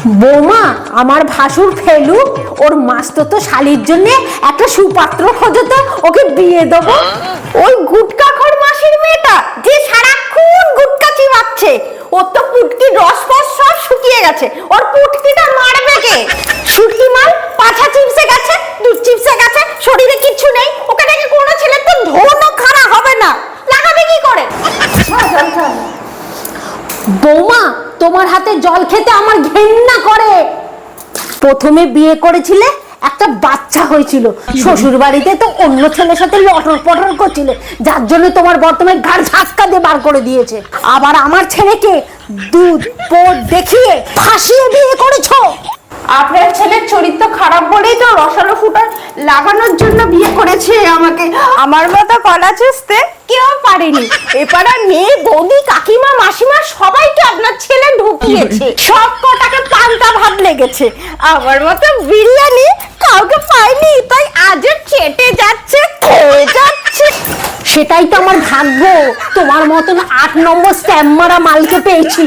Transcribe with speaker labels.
Speaker 1: বৌমা, আমার ভাসুর ফেলু ওর মাস্তুতো শালির জন্য একটা সুপাত্র খোঁজো তো, ওকে বিয়ে দেবো। ওই গুটকাখোর মাসির মেয়েটা যে সারাক্ষণ গুটকা চিবাচ্ছে, ওর তো পুটকির রস ফস সব শুকিয়ে গেছে, ওর পুটকিটা মারবে কে? শুটকি মাল পাছা চিপসে গেছে, দুধ চিপসে গেছে, শরীরে কিচ্ছু নেই, ওকে নাকি কোনো ছেলে তো ধনও খারাপ হবে না, লাগাবে কি করে? বৌমা, তোমার হাতে জল খেতে আমার ঘেন্না করে। প্রথমে বিয়ে করেছিলে, একটা বাচ্চা হয়েছিল, শ্বশুর বাড়িতে তো অন্য ছেলের সাথে লটর পটর করছিলে, যার জন্য তোমার বর্তমানে ঘাড় ঝাঁচকা দিয়ে বার করে দিয়েছে। আবার আমার ছেলেকে দুধ পোট দেখিয়ে ফাঁসিয়ে বিয়ে করেছো।
Speaker 2: আপনার ছেলের চরিত্র খারাপ বলেই তো রসালো ফুটা লাগানোর জন্য বিয়ে করেছে আমাকে। আমার মতো কলা চুষতে কেউ পারেনি। এপাড়ার মেয়ে, বৌদি, কাকিমা, মাসিমা সবাইকে আপনার ছেলে ঢুকিয়েছে, সব কটাকে পান্তা ভাত লেগেছে। আমার মতো বিরিয়ানি কাউকে পাইনি, তাই আজও চেটে যাচ্ছে, খেয়ে যাচ্ছে।
Speaker 1: সেটাই তো আমার ভাগ্য, তোমার মতন 8 নম্বর স্ট্যাম্প মারা মালকে পেয়েছি।